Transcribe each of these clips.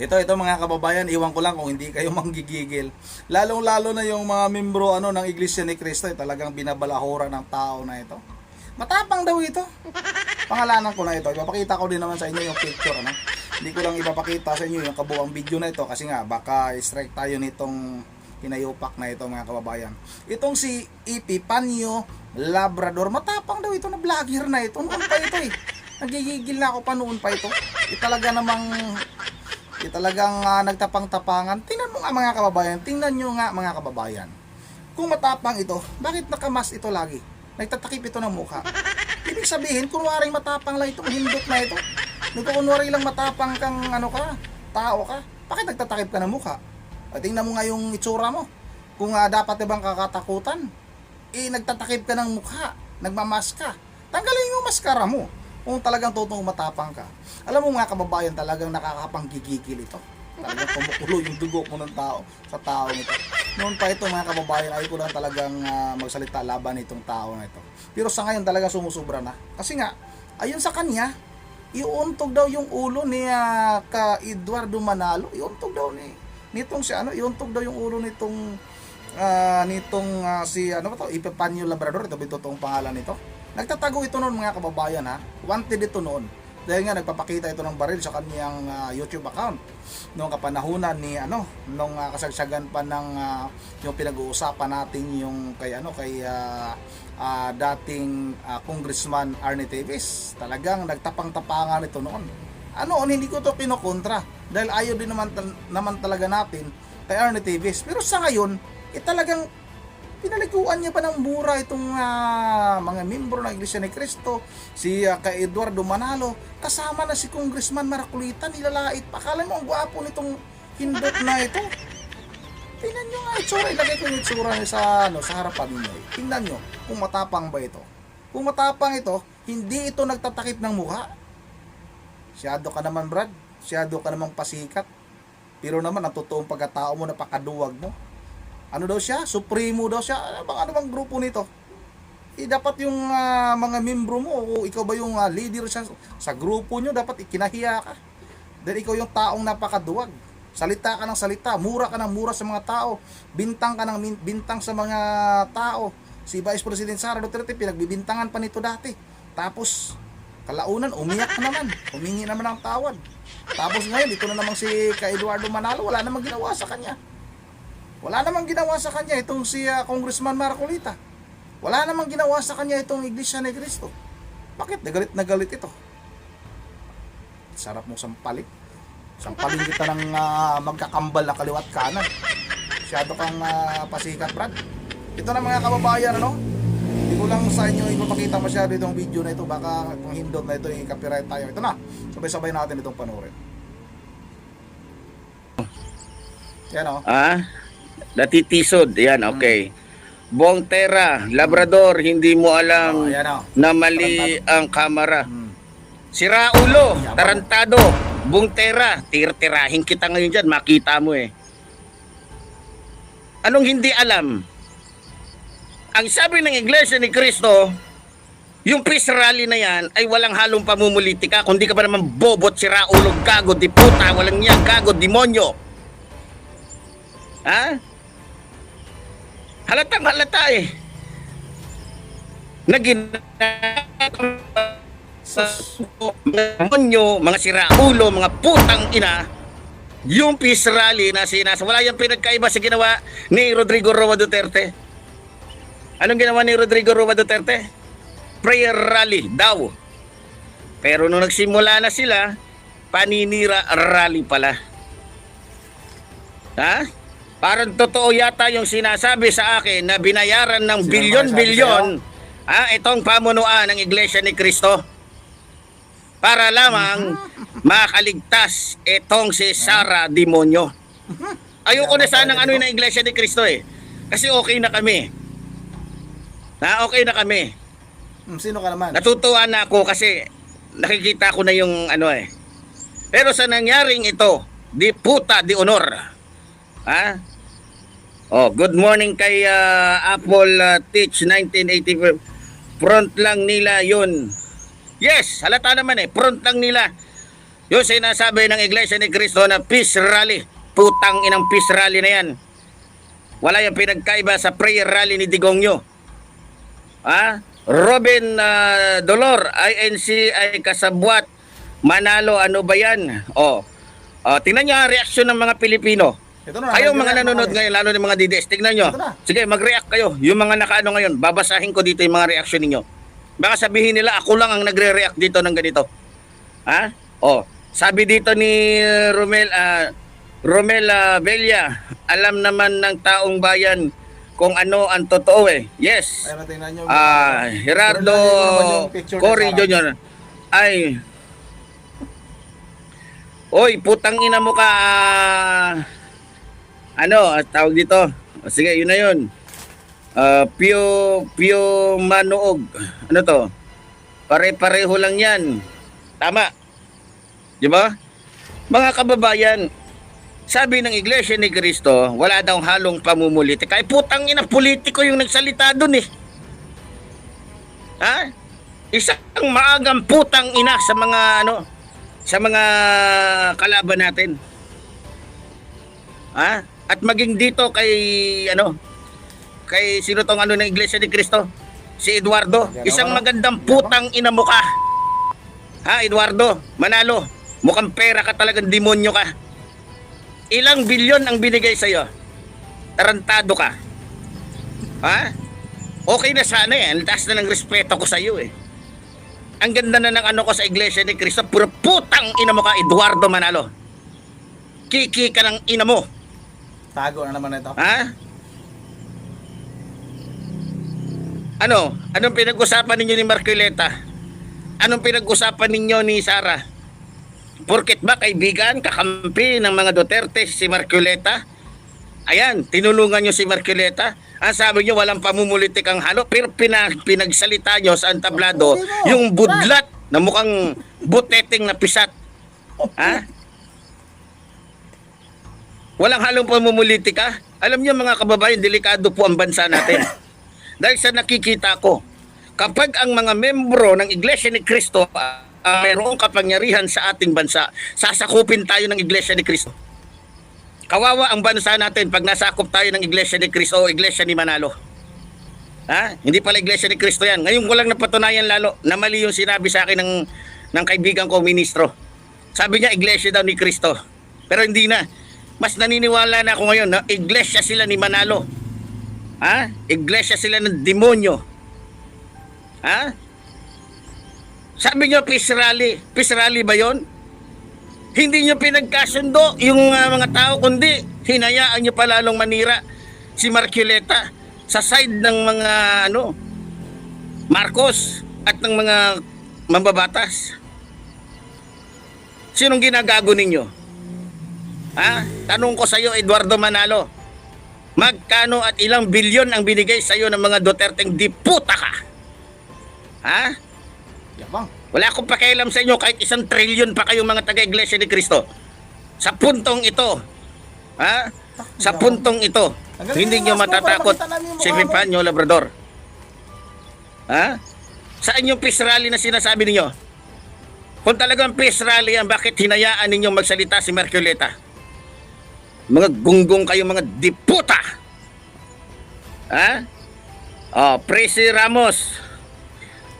Ito mga kababayan, iwan ko lang kung hindi kayo manggigigil. Lalong-lalo na yung mga membro ng Iglesia ni Cristo, talagang binabalahura ng tao na ito. Matapang daw ito. Pangalanan ko na ito. Ipapakita ko din naman sa inyo yung picture. Hindi ko lang ipapakita sa inyo yung kabuang video na ito kasi nga baka strike tayo nitong hinayupak na ito mga kababayan. Itong si Epipanyo Labrador, matapang daw ito na vlogger na ito. Noon pa ito eh. Nagigigil na ako pa noon pa ito. Talagang nagtapang-tapangan. Tingnan mo nga mga kababayan. Tingnan nyo nga mga kababayan. Kung matapang ito, bakit nakamas ito lagi? Nagtatakip ito ng mukha. Ibig sabihin, kunwaring matapang lang itong hindot na ito. Kunwari lang matapang kang tao ka. Bakit nagtatakip ka ng mukha? Tingnan mo nga yung itsura mo. Kung dapat bang kakatakutan, nagtatakip ka ng mukha. Nagmamask ka. Tanggalin yung maskara mo. Kung talagang totoong matapang ka. Alam mo mga kababayan, talagang nakakapanggigigil ito. Talagang kumukulo yung dugo mo ng tao sa tao nito. Noon pa ito mga kababayan, ay ko lang talagang magsalita laban itong tao na ito. Pero sa ngayon talaga sumusubra na. Kasi nga, ayon sa kanya, iuuntog daw yung ulo ni ka Eduardo Manalo. Iuuntog daw iuuntog daw yung ulo nitong si Epipanyo Labrador. Ito ba totoong pangalan nito? Nagtatago ito noon mga kababayan Wanted ito noon. Dahil nga nagpapakita ito ng baril sa kanyang YouTube account noong kapanahunan ni nung kasagsagan pa ng yung pinag-uusapan natin yung kay dating Congressman Arnie Davis. Talagang nagtapang-tapangan ito noon. Hindi ko to kinokontra dahil ayaw din naman talaga natin kay Arnie Davis. Pero sa ngayon, talagang pinaliguan niya pa ng mura itong mga membro ng Iglesia ni Cristo, si kay Eduardo Manalo, kasama na si Congressman Marcolita, nilalait pa. Akala mo ang gwapo nitong hindot na ito. Tingnan nyo nga itsura, ilagay ko yung itsura niya sa harapan niyo. Tingnan nyo kung matapang ba ito. Kung matapang ito, hindi ito nagtatakip ng mukha. Siyado ka naman Brad, siyado ka naman pasikat. Pero naman ang totoong pagkatao mo, napakaduwag mo. Ano daw siya? Supremo daw siya. Ano bang grupo nito? Dapat yung mga membro mo, o ikaw ba yung leader sa grupo nyo, dapat ikinahiya ka. Dahil ikaw yung taong napakaduwag. Salita ka ng salita, mura ka ng mura sa mga tao, bintang ka ng bintang sa mga tao. Si Vice President Sara Duterte, pinagbibintangan pa nito dati. Tapos, kalaunan, umiyak na naman. Humingi naman ng tawad. Tapos ngayon, ito na namang si Eduardo Manalo, wala namang ginawa sa kanya. Wala namang ginawa sa kanya itong si Congressman Marcolita. Wala namang ginawa sa kanya itong Iglesia ni Cristo. Bakit? Na galit ito. Sarap mong sampalin. Sampalin kita ng magkakambal na kaliwat kanan. Masyado kang pasikat, Brad. Ito na mga kababayan, Hindi ko lang sa inyo ipapakita masyado itong video na ito. Baka kung hindot na ito, i-copyright tayo. Ito na. Sabay-sabay natin itong panoorin. Yan Natitisod, yan, okay. Bongtera, Labrador, hindi mo alam na mali ang kamera. Sira ulo, tarantado, Bongtera, tir-tirahin kita ngayon dyan, makita mo Anong hindi alam? Ang sabi ng Iglesia ni Cristo, yung peace rally na yan ay walang halong pamumulitika, kundi ka ba naman bobot, sira ulo, gago, di puta, walang niya, gago, demonyo. Halatang halata mga siraulo, mga putang ina, yung peace rally na wala yung pinagkaiba sa ginawa ni Rodrigo Roa Duterte. Anong ginawa ni Rodrigo Roa Duterte? Prayer rally daw. Pero nung nagsimula na sila, paninira rally pala. Parang totoo yata yung sinasabi sa akin na binayaran ng bilyon-bilyon itong pamunuan ng Iglesia ni Cristo para lamang makaligtas itong si Sara Demonyo. Ayoko na sanang ng Iglesia ni Cristo kasi okay na kami. Okay na kami. Sino ka naman? Natutuwa na ako kasi nakikita ko na yung Pero sa nangyaring ito, di puta, di honor. Good morning kay Apple Teach 1984. Front lang nila yun. Yes, halata naman front lang nila. Yung sinasabi ng Iglesia ni Cristo na peace rally. Putang inang peace rally na yan. Wala yung pinagkaiba sa prayer rally ni Digongyo. Robin Dolor, INC ay kasabwat. Manalo, ano ba yan? Tingnan nyo ang reaksyon ng mga Pilipino. Ito na, Kayong mga nag-react nanonood na kami. ngayon, lalo ng mga DDS, tignan nyo. Ito na. Sige, mag-react kayo. Yung mga nakaano ngayon, babasahin ko dito yung mga reaksyon ninyo. Baka sabihin nila, ako lang ang nagre-react dito ng ganito. Sabi dito ni Romel Bella, alam naman ng taong bayan kung ano ang totoo eh. Yes. Ayun, tingnan nyo. Gerardo Tingnan nyo naman yung picture ni Cory Sarah. Jr. Ay, oy, putang ina mo ka. Tawag dito. Sige, yun na yun. Pio Manoog. Ano to? Pare-pareho lang yan. Tama. Di ba? Mga kababayan, sabi ng Iglesia ni Cristo, wala daw halong pamumulitika. Ay putang ina, politiko yung nagsalita dun eh. Isang maagang putang ina sa mga kalaban natin. At maging dito kay sino tong ng Iglesia ni Cristo? Si Eduardo. Isang magandang putang ina mo ka. Eduardo, Manalo. Mukhang pera ka, talagang demonyo ka. Ilang bilyon ang binigay sa'yo? Tarantado ka. Okay na sana eh. Ang taas na ng respeto ko sa'yo eh. Ang ganda na ng ko sa Iglesia ni Cristo. Puro putang ina mo ka, Eduardo Manalo. Kiki ka ng ina mo. Tago na naman ito. Anong pinag-usapan ninyo ni Marcoleta? Anong pinag-usapan ninyo ni Sara? Porket ba kaibigan, kakampi ng mga Duterte si Marcoleta? Ayan, tinulungan nyo si Marcoleta. Ang sabi nyo, walang pamumulitik ang halo. Pero pinagsalita nyo sa antablado, yung budlat na mukhang buteteng na pisat. Walang halong pamumulitika. Alam nyo mga kababayan, delikado po ang bansa natin. Dahil sa nakikita ko, kapag ang mga membro ng Iglesia ni Cristo mayroong kapangyarihan sa ating bansa, sasakupin tayo ng Iglesia ni Cristo. Kawawa ang bansa natin pag nasakop tayo ng Iglesia ni Cristo o Iglesia ni Manalo. Hindi pala Iglesia ni Cristo yan. Ngayon ko lang napatunayan lalo na mali yung sinabi sa akin ng kaibigan ko, ministro. Sabi niya, Iglesia daw ni Cristo. Pero hindi na. Mas naniniwala na ako ngayon na Iglesia sila ni Manalo. Iglesia sila ng demonyo. Sabi nyo, peace rally. Peace rally ba yon? Hindi nyo pinagkasundo yung mga tao, kundi hinayaan nyo palalong manira si Marcoleta sa side ng mga Marcos at ng mga mambabatas. Sinong ginagago ninyo? Tanong ko sa iyo, Eduardo Manalo, magkano at ilang bilyon ang binigay sa iyo ng mga Duterteng di puta ka? Yabang. Wala akong pakialam sa inyo kahit 1 trilyon pa kayong mga taga-Iglesia ni Cristo. Sa puntong ito, sa puntong ito, hindi nyo matatakot si Epifanio Labrador. Saan yung peace rally na sinasabi ninyo? Kung talagang peace rally yan, bakit hinayaan ninyo magsalita si Marcoleta? Mga gunggong kayo, mga diputa. Presi Ramos,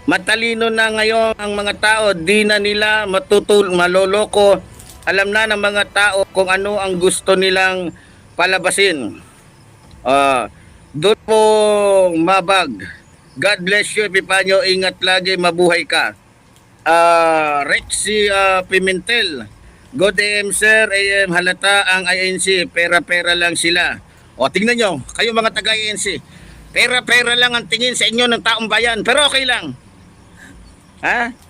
matalino na ngayon ang mga tao, di na nila maloloko. Alam na ng mga tao kung ano ang gusto nilang palabasin. Doon po mabag. God bless you, Epifanio. Ingat lagi, mabuhay ka. Rexy Pimentel, good AM sir, AM halata ang INC, pera-pera lang sila. Tingnan nyo, kayo mga taga-INC, pera-pera lang ang tingin sa inyo ng taong bayan, pero okay lang.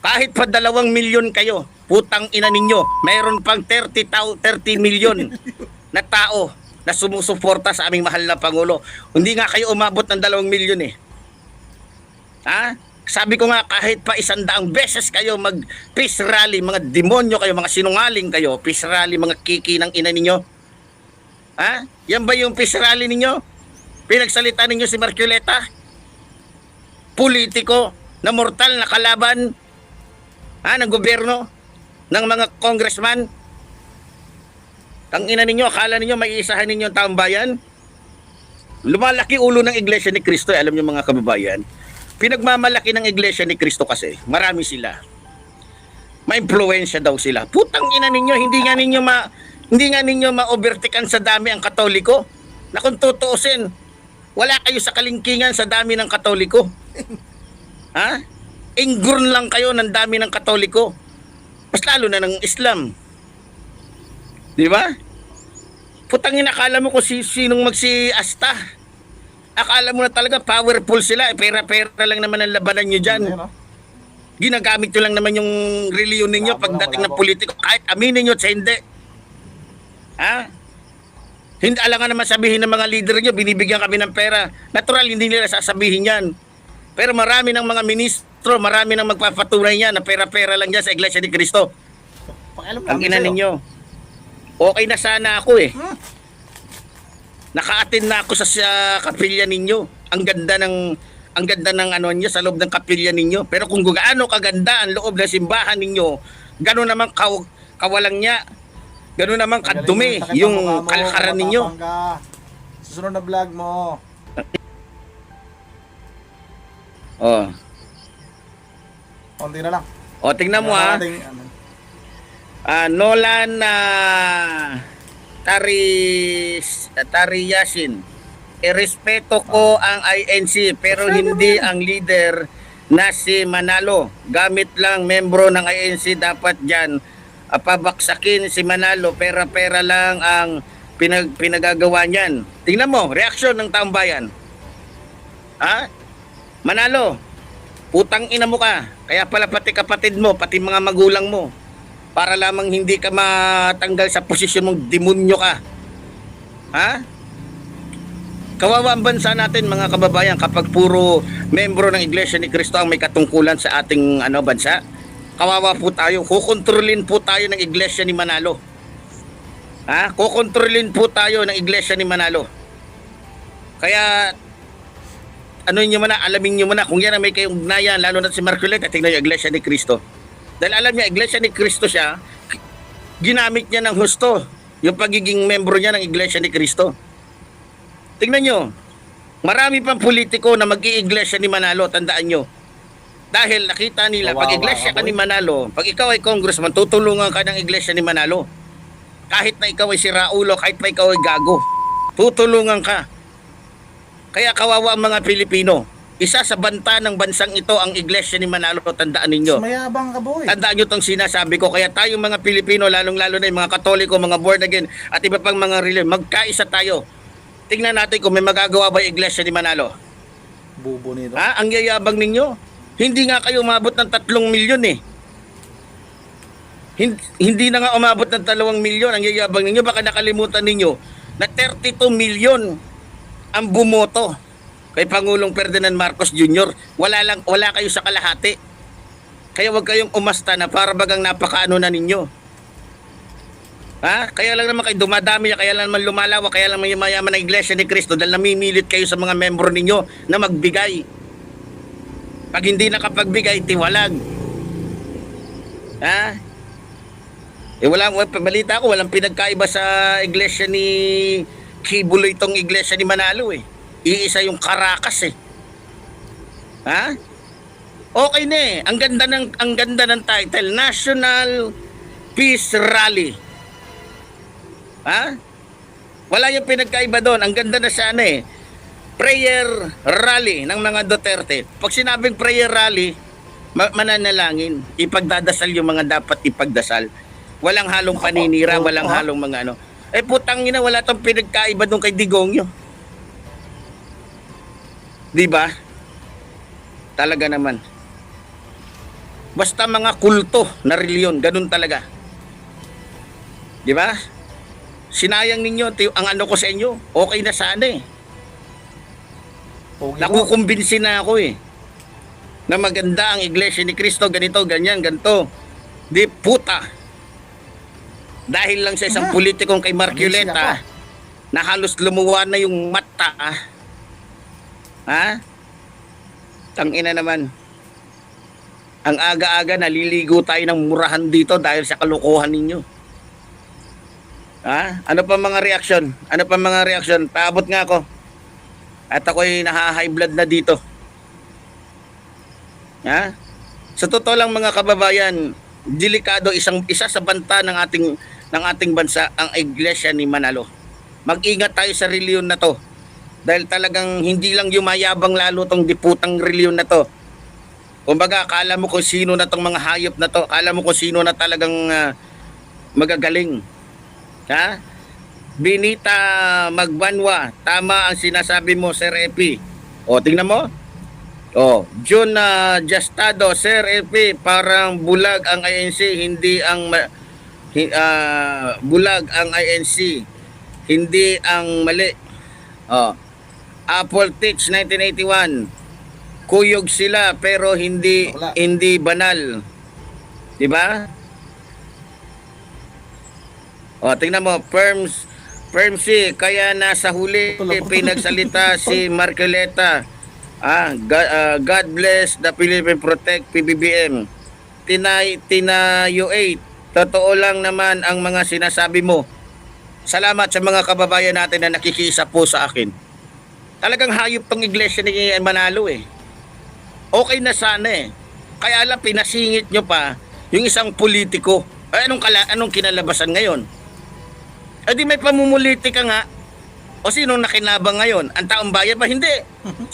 Kahit pa 2 milyon kayo, putang ina ninyo, mayroon pang 30 milyon na tao na sumusuporta sa aming mahal na Pangulo. Hindi nga kayo umabot ng 2 milyon eh. Sabi ko nga, kahit pa 100 beses kayo mag-peace rally, mga demonyo kayo, mga sinungaling kayo, peace rally, mga kiki ng ina ninyo. Yan ba yung peace rally ninyo? Pinagsalita ninyo si Marcoleta? Politiko na mortal na kalaban ng gobyerno? ng mga congressman? Ang ina ninyo, akala ninyo maiisahan ninyo ang taong bayan? Lumalaki ulo ng Iglesia ni Cristo, alam niyo mga kababayan. Pinagmamalaki ng Iglesia ni Cristo kasi, marami sila. Ma-impluwensya daw sila. Putang ina ninyo, hindi nga ninyo ma-overtaken sa dami ang Katoliko. Na kung tutuusin, wala kayo sa kalingkingan sa dami ng Katoliko. Ha? Ingrown lang kayo ng dami ng Katoliko. Mas lalo na ng Islam. Di ba? Putangin, akala mo kung sinong magsi-asta. Akala mo na talaga powerful sila. Pera-pera lang naman ang labanan nyo dyan. Hindi, no? Ginagamit nyo lang naman yung reliyon ninyo pagdating ng politiko. Kahit aminin nyo sa hindi. Ha? Hindi alangan naman sabihin ng mga leader nyo, binibigyan kami ng pera. Natural, hindi nila sasabihin yan. Pero marami ng mga ministro, marami ng magpapatunay yan na pera-pera lang dyan sa Iglesia ni Cristo. Pakialam Ang namin ina sa'yo. ninyo. Okay na sana ako eh. Naka-attend na ako sa kapilya ninyo. Ang ganda ng ano niyo sa loob ng kapilya ninyo. Pero kung gaano kaganda ang loob ng simbahan ninyo, gano'n naman kawalang niya. Gano'n naman kadumi Sakit ang yung mukha mo, kalakaran ninyo. matapang ka. Susunod na vlog mo. Oh. Konti na lang. O tingnan mo ha. Nolan Tariyasin. Irespeto ko ang INC pero hindi ang leader na si Manalo. Gamit lang membro ng INC dapat dyan. Pabaksakin si Manalo, pera-pera lang ang pinagagawa niyan. Tingnan mo, reaksyon ng taong bayan. Ha? Manalo, putang ina mo ka. Kaya pala pati kapatid mo, pati mga magulang mo. Para lamang hindi ka matanggal sa posisyon mong demonyo ka. Ha? Kawawa ang bansa natin mga kababayan kapag puro membro ng Iglesia ni Cristo ang may katungkulan sa ating bansa. Kawawa po tayo. Kukontrolin po tayo ng Iglesia ni Manalo. Ha? Kukontrolin po tayo ng Iglesia ni Manalo. Kaya niyo muna, alamin niyo muna kung yan ang may kayong ugnayan, lalo na si Marcoleta, tingnan niyo Iglesia ni Cristo. Dahil alam niya, Iglesia ni Cristo siya, ginamit niya ng husto yung pagiging membro niya ng Iglesia ni Cristo. Tingnan nyo, marami pang politiko na mag-i-Iglesia ni Manalo, tandaan nyo. Dahil nakita nila, pag Iglesia ka ni Manalo, pag ikaw ay congressman, tutulungan ka ng Iglesia ni Manalo. Kahit na ikaw ay si Raulo, kahit pa ikaw ay gago, tutulungan ka. Kaya kawawa ang mga Pilipino. Isa sa banta ng bansang ito ang Iglesia ni Manalo, tandaan ninyo. Mayabang ka, boy. Tandaan nyo itong sinasabi ko. Kaya tayong mga Pilipino, lalong-lalo na yung mga Katoliko, mga born again, at iba pang mga religion, magkaisa tayo. Tingnan natin kung may magagawa ba yung Iglesia ni Manalo. Bubo nito. Ha? Ang yayabang ninyo. Hindi nga kayo umabot ng 3 milyon eh. Hindi na nga umabot ng 2 milyon ang yayabang ninyo. Baka nakalimutan ninyo na 32 milyon ang bumoto kay Pangulong Ferdinand Marcos Jr. Wala kayo sa kalahati. Kaya wag kayong umasta na para bagang napakaano na ninyo. Ha? Kaya lang naman kayo dumadami, kaya lang naman lumalawa, kaya lang may mayaman ng Iglesia ni Cristo dahil namimilit kayo sa mga membro ninyo na magbigay. Pag hindi nakapagbigay, tiwalag. Ha? Balita ko, walang pinagkaiba sa Iglesia ni Kibulo itong Iglesia ni Manalo eh. Iisa yung Caracas eh. Ha? Okay na eh. Ang ganda ng title, National Peace Rally. Ha? Wala yung pinagkaiba doon. Ang ganda na sana eh. Prayer rally ng mga Duterte. Pag sinabing prayer rally, mananalangin. Ipagdadasal yung mga dapat ipagdasal. Walang halong paninira, walang halong mga ano. Eh putang ina, wala tong pinagkaiba doon kay Digongyo. Di ba? Talaga naman. Basta mga kulto na reliyon, ganun talaga. Di ba? Sinayang ninyo ang ano ko sa inyo. Okay na sana eh. Nakukumbinsi na ako eh. Na maganda ang Iglesia ni Cristo, ganito, ganyan, ganito. Di puta. Dahil lang sa isang politikong kay Marcoleta na halos lumuwa na yung mata. Ha? Tangina naman. Ang aga-aga naliligo tayo ng murahan dito dahil sa kalokohan ninyo. Ha? Ano pa mga reaksyon? Ano pa mga reaksyon? Paabot nga ako. At ako'y naha-high blood na dito. Ha? Sa totoo lang mga kababayan, delikado isa sa banta ng ating bansa ang Iglesia ni Manalo. Mag-ingat tayo sa reliyon na to. Dahil talagang hindi lang yumayabang lalo tong diputang reliyon na to. Kumbaga, akala mo kung sino na tong mga hayop na to. Akala mo kung sino na talagang magagaling. Ha? Benita Magbanwa, tama ang sinasabi mo, Sir Epi. O, tingnan mo. O, June Justado, Sir Epi, parang bulag ang INC, hindi ang bulag ang INC, hindi ang mali. O, Apple Teach 1981. Kuyog sila pero hindi Wala. hindi banal. 'Di ba? O, tingnan mo, Permsi, kaya nasa huli pinagsalita si Marcoleta. God bless the Philippine Protect PBBM. Tinayo 8. Totoo lang naman ang mga sinasabi mo. Salamat sa mga kababayan natin na nakikiisa po sa akin. Talagang hayop tong iglesia ni Manalo eh. Okay na sana eh. Kaya lang pinasingit nyo pa yung isang politiko. Ay, anong kinalabasan ngayon? Eh di may pamumulitika nga. O sinong nakinabang ngayon? Ang taong bayan ba? Hindi.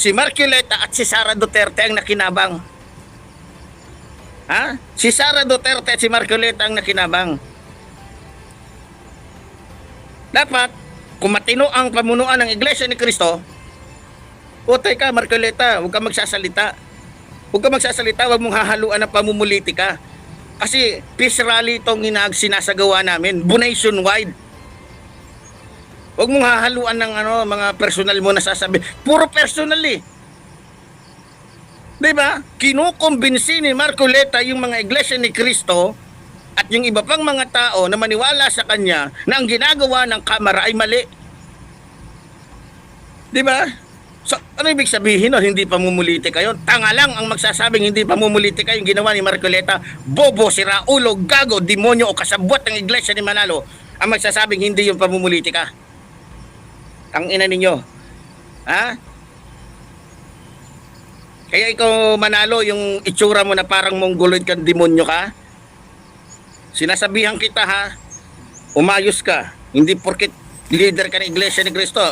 Si Marcoleta at si Sara Duterte ang nakinabang. Ha? Si Sara Duterte at si Marcoleta ang nakinabang. Dapat, kung matino ang pamunuan ng Iglesia ni Cristo, o teka Marcoleta, huwag ka magsasalita. Huwag ka magsasalita, huwag mong hahaluan ng pamumulitika. Kasi peace rally itong sinasagawa namin, nationwide. Huwag mong hahaluan ng mga personal mo na sasabi. Puro personal eh. Diba? Kinukumbinsi ni Marcoleta yung mga iglesia ni Cristo at yung iba pang mga tao na maniwala sa kanya na ang ginagawa ng Kamara ay mali. Diba? So, ano ibig sabihin nun? Hindi pamumuliti kayo? Tanga lang ang magsasabing hindi pamumuliti kayo yung ginawa ni Marcoleta. Bobo, siraulo, gago, demonyo o kasabwat ng iglesia ni Manalo ang magsasabing hindi yung pamumuliti ka. Ang ina ninyo. Ha? Kaya ikaw Manalo, yung itsura mo na parang mongoloid kang demonyo ka. Sinasabihan kita ha, umayos ka. Hindi porket leader ka ng iglesia ni Cristo.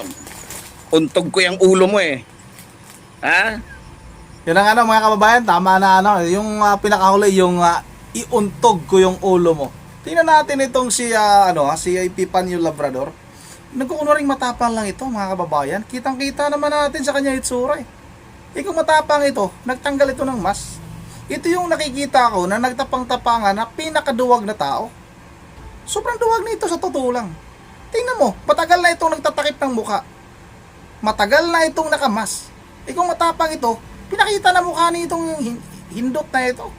Untog ko yung ulo mo eh. Ha? Yun ang mga kababayan, tama na yung pinakahuli, yung iuntog ko yung ulo mo. Tingnan natin itong si Epifanio Labrador. Nagkukunwaring matapang lang ito mga kababayan. Kitang-kita naman natin sa kanya itsura eh. Kung matapang ito, nagtanggal ito ng mask. Ito yung nakikita ko na nagtapang-tapangan na pinakaduwag na tao. Sobrang duwag nito sa totoo lang. Tingnan mo, matagal na itong nagtatakip ng mukha. Matagal na itong nakamas. Kung matapang ito, pinakita na mukha nitong hindot na ito.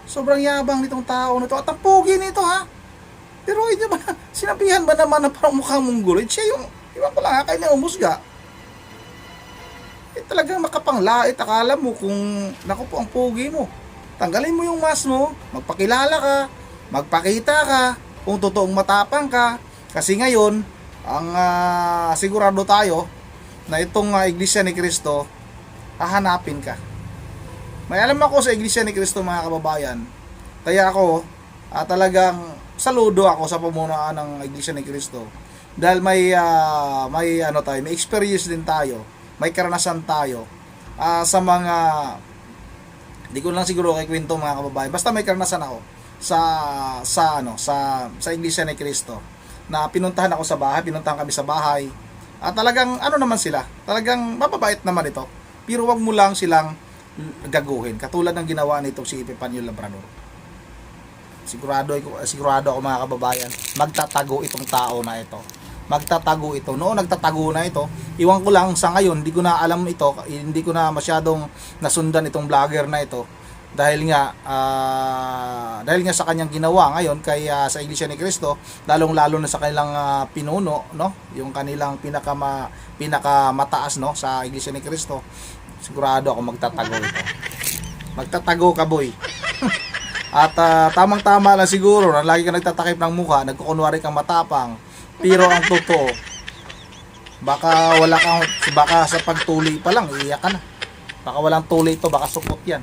Sobrang yabang nitong tao nito at ang pogi nito ha. Pero hindi ba, sinabihan ba naman na parang mukhang mongoloid? Siya yung, iwan ko lang ha, kayo na umusga. Talagang makapanglait, akala mo kung, naku po ang pogi mo. Tanggalin mo yung mask mo, magpakilala ka, magpakita ka, kung totoong matapang ka. Kasi ngayon, ang sigurado tayo na itong Iglesia ni Cristo hahanapin ka. May alam ako sa Iglesia ni Cristo mga kababayan. Kaya ako talagang saludo ako sa pamunuan ng Iglesia ni Cristo. Dahil may experience din tayo, may karanasan tayo sa mga di ko lang siguro kay kwento mga kababayan. Basta may karanasan ako sa Iglesia ni Cristo. Na pinuntahan ako sa bahay, pinuntahan kami sa bahay. At talagang naman sila, talagang mababait naman ito. Pero wag mo lang silang gaguhin. Katulad ng ginawa nito si Epifanio Labrador. Sigurado ako mga kababayan, magtatago itong tao na ito. Magtatago ito. Noon nagtatago na ito. Iwan ko lang sa ngayon, hindi ko na alam ito, hindi ko na masyadong nasundan itong vlogger na ito. Dahil nga sa kanyang ginawa ngayon kay sa Iglesia ni Cristo, lalong-lalo na sa kanilang pinuno, no, yung kanilang pinakamataas, no, sa Iglesia ni Cristo, sigurado ako magtatago ito. Magtatago ka, boy. At tamang-tama lang siguro na lagi ka nagtatakip ng mukha, nagkukunwari kang matapang. Pero ang totoo, baka sa pagtuli pa lang, iiyak ka na. Baka walang tuli ito, baka supot yan.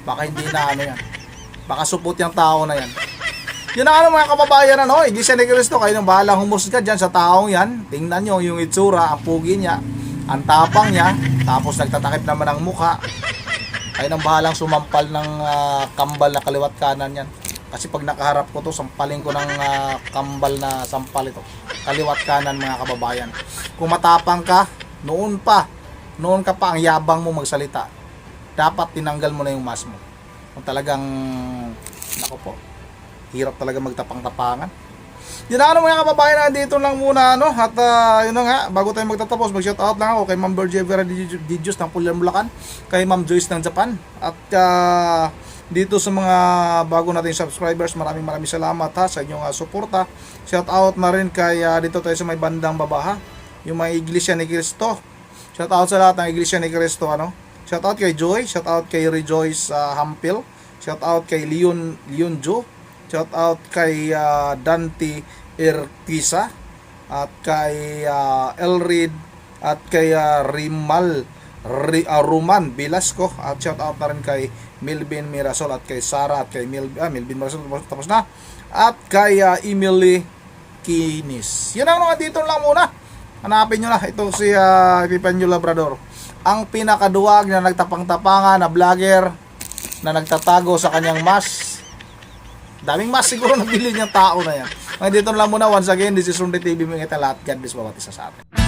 Baka hindi na ano yan. Baka supot yung tao na yan. Yun ang mga kababayan, Iglesia ni Cristo, kayo nang bahalang humusga dyan sa taong yan. Tingnan nyo yung itsura, ang pugi niya, ang tapang niya, tapos nagtatakip naman ng mukha. Kayo nang bahalang sumampal ng kambal na kaliwat kanan yan. Kasi pag nakaharap ko to, sampalin ko ng kambal na sampal ito. Kaliwat kanan, mga kababayan. Kung matapang ka, noon ka pa ang yabang mo magsalita. Dapat tinanggal mo na yung mask mo. Kung talagang, nako po, hirap talaga magtapang-tapangan. Yun na mga kababayan, na dito lang muna at yun na nga, bago tayo magtatapos, mag-shoutout lang ako kay Ma'am Berger Vera Didius ng Pulilan, Bulacan, kay Ma'am Joyce ng Japan, at dito sa mga bago nating subscribers, maraming salamat sa inyong suporta. Shoutout na rin kay dito tayo sa may bandang baba, yung mga Iglesia ni Cristo. Shoutout sa lahat ng Iglesia ni Cristo, Shoutout kay Joy, shoutout kay Rejoice Hampil, shoutout kay Leon Jo, shoutout kay Dante Erquisa, at kay Elrid, at kay Roman Velasco, at shoutout na rin kay Melvin Mirasol, at kay Sara, at kay Melvin Mirasol, tapos na, at kay Emily Kinis. Yun ang mga dito lang muna. Hanapin nyo na, ito si Epifanio Labrador, ang pinakaduwag na nagtapang-tapangan na vlogger na nagtatago sa kanyang mask. Daming mask siguro nabili niyang tao na yan. Ngayon dito lang muna, once again, this is Ronde TV, mga lahat. God bless bawat isa sa atin.